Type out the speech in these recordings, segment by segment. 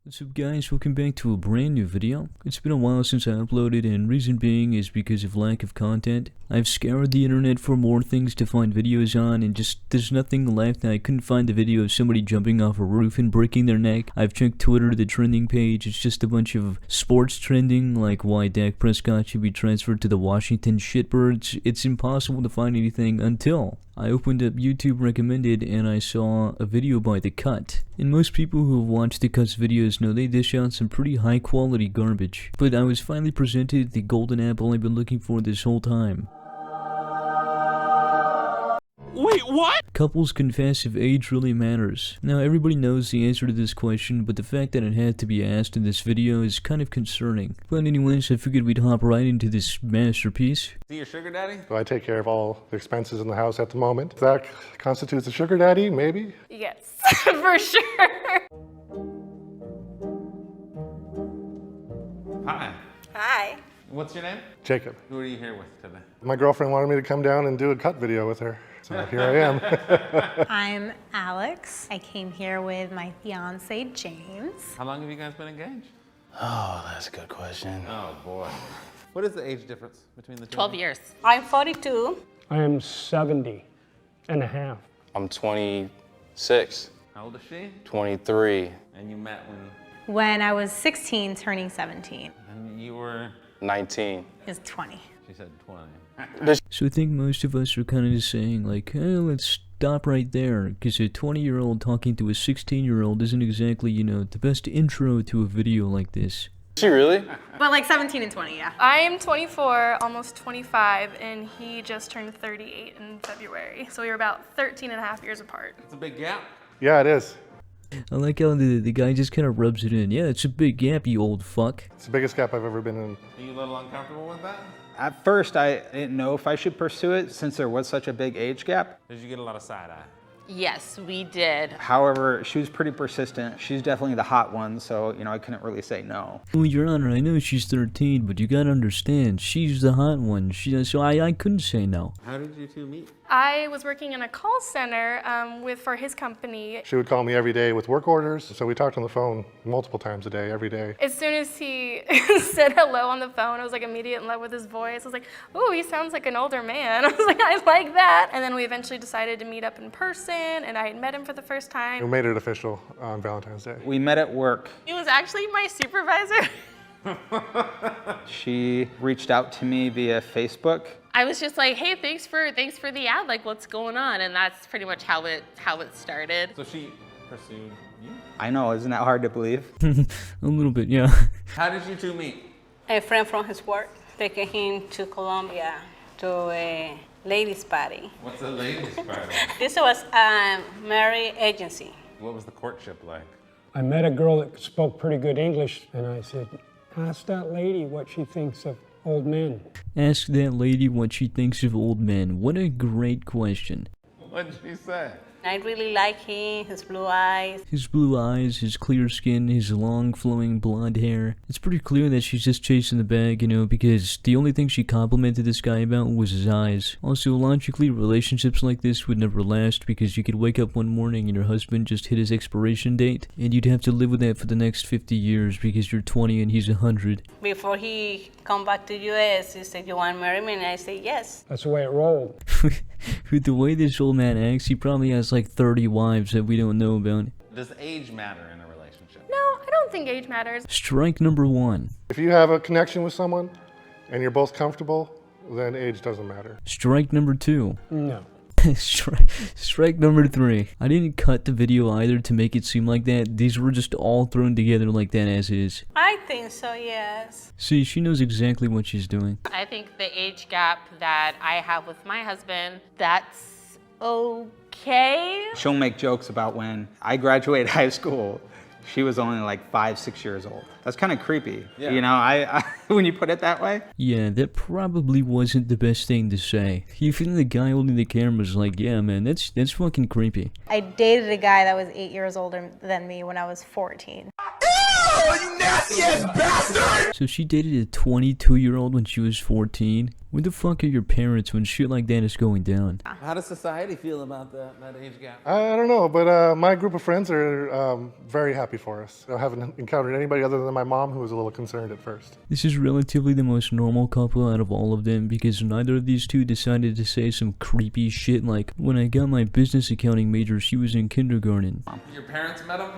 What's up guys, welcome back to a brand new video. It's been a while since I uploaded, and reason being is because of lack of content. I've scoured the internet for more things to find videos on, and just there's nothing left. I couldn't find a video of somebody jumping off a roof and breaking their neck. I've checked Twitter, the trending page, it's just a bunch of sports trending, like why Dak Prescott should be transferred to the Washington Shitbirds. It's impossible to find anything until I opened up YouTube Recommended and I saw a video by The Cut. And most people who have watched The Cut's videos know they dish out some pretty high quality garbage. But I was finally presented the golden apple I've been looking for this whole time. Wait, what? Couples confess if age really matters. Now everybody knows the answer to this question, but the fact that it had to be asked in this video is kind of concerning. But anyways, I figured we'd hop right into this masterpiece. Is he your sugar daddy? So I take care of all the expenses in the house at the moment. That constitutes a sugar daddy, maybe? Yes, for sure. Hi. Hi. What's your name? Jacob. Who are you here with today? My girlfriend wanted me to come down and do a cut video with her. So here I am. I'm Alex. I came here with my fiance, James. How long have you guys been engaged? Oh, that's a good question. Oh boy. What is the age difference between the two? 12 years. I'm 42. I am 70 and a half. I'm 26, How old is she? 23, And you met When I was 16, turning 17. and you were, 19. Is 20. she said 20. So I think most of us are kind of just saying like, hey, let's stop right there, because a 20-year-old talking to a 16-year-old isn't exactly, you know, the best intro to a video like this. Is she really? But like 17 and 20, yeah. I am 24, almost 25, and he just turned 38 in February. So we were about 13 and a half years apart. It's a big gap. Yeah, it is. I like how the guy just kind of rubs it in. Yeah, it's a big gap, you old fuck. It's the biggest gap I've ever been in. Are you a little uncomfortable with that? At first, I didn't know if I should pursue it since there was such a big age gap. Did you get a lot of side eye? Yes, we did. However, she was pretty persistent. She's definitely the hot one, so, I couldn't really say no. Well, Your Honor, I know she's 13, but you gotta understand, she's the hot one. So I couldn't say no. How did you two meet? I was working in a call center for his company. She would call me every day with work orders, so we talked on the phone multiple times a day, every day. As soon as he said hello on the phone, I was like immediate in love with his voice. I was like, oh, he sounds like an older man. I was like, I like that. And then we eventually decided to meet up in person, and I had met him for the first We time. made it official on Valentine's Day. We met at work. He was actually my supervisor. She reached out to me via Facebook. I was just like, hey, thanks for the ad, like what's going on? And that's pretty much how it started. So she pursued you? I know, isn't that hard to believe? A little bit, yeah. How did you two meet? A friend from his work taking him to Colombia to a ladies' party. What's a ladies' party? This was a marriage agency. What was the courtship like? I met a girl that spoke pretty good English, and I said, ask that lady what she thinks of old men. Ask that lady what she thinks of old men. What a great question. What did she say? I really like him, his blue eyes. His blue eyes, his clear skin, his long flowing blonde hair. It's pretty clear that she's just chasing the bag, you know, because the only thing she complimented this guy about was his eyes. Also, logically, relationships like this would never last because you could wake up one morning and your husband just hit his expiration date, and you'd have to live with that for the next 50 years because you're 20 and he's 100. Before he come back to US, he said, you want to marry me? And I said, yes. That's the way it rolled. With the way this old man acts, he probably has like 30 wives that we don't know about. Does age matter in a relationship? No, I don't think age matters. Strike number one. If you have a connection with someone and you're both comfortable, then age doesn't matter. Strike number two. No. Strike number three. I didn't cut the video either to make it seem like that. These were just all thrown together like that as is. I think so, yes. See, she knows exactly what she's doing. I think the age gap that I have with my husband, that's okay. She'll make jokes about when I graduated high school. She was only like 5, 6 years old. That's kind of creepy. Yeah. I when you put it that way. Yeah, that probably wasn't the best thing to say. Even the guy holding the camera's like, yeah, man, that's fucking creepy. I dated a guy that was 8 years older than me when I was 14. So she dated a 22-year-old when she was 14? Where the fuck are your parents when shit like that is going down? How does society feel about that age gap? I don't know, but my group of friends are very happy for us. I haven't encountered anybody other than my mom who was a little concerned at first. This is relatively the most normal couple out of all of them because neither of these two decided to say some creepy shit like, when I got my business accounting major, she was in kindergarten. Your parents met him?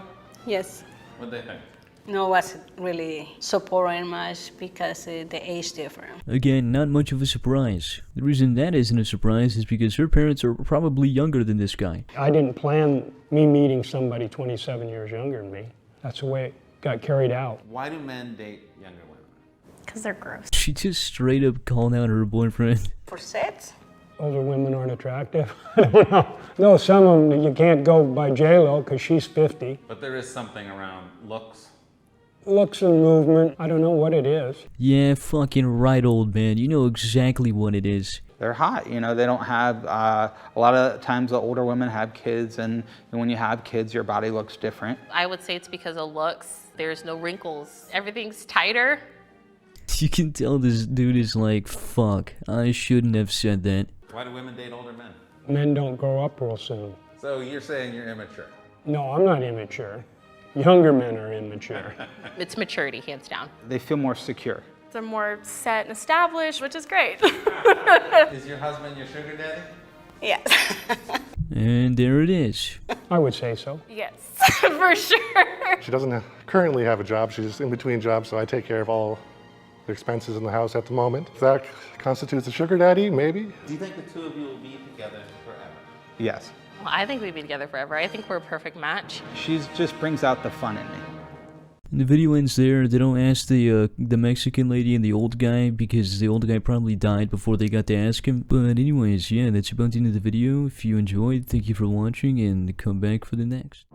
Yes. What'd they think? No wasn't really supporting much because the age difference. Again, not much of a surprise. The reason that isn't a surprise is because her parents are probably younger than this guy. I didn't plan me meeting somebody 27 years younger than me. That's the way it got carried out. Why do men date younger women? Because they're gross. She just straight up called out her boyfriend. For sex? Older women aren't attractive. I don't know. No, some of them you can't go by J-Lo because she's 50. But there is something around looks. Looks and movement, I don't know what it is. Yeah, fucking right, old man. You know exactly what it is. They're hot, you know, they don't have, a lot of times the older women have kids, and when you have kids, your body looks different. I would say it's because of looks. There's no wrinkles. Everything's tighter. You can tell this dude is like, fuck, I shouldn't have said that. Why do women date older men? Men don't grow up real soon. So you're saying you're immature? No, I'm not immature. Younger men are immature. It's maturity, hands down. They feel more secure. They're more set and established, which is great. Is your husband your sugar daddy? Yes. And there it is. I would say so. Yes, for sure. She doesn't currently have a job. She's in between jobs, so I take care of all the expenses in the house at the moment. If that constitutes a sugar daddy, maybe. Do you think the two of you will be together forever? Yes. Well, I think we'd be together forever. I think we're a perfect match. She just brings out the fun in me. And the video ends there. They don't ask the Mexican lady and the old guy because the old guy probably died before they got to ask him. But anyways, yeah, that's about the end of the video. If you enjoyed, thank you for watching and come back for the next.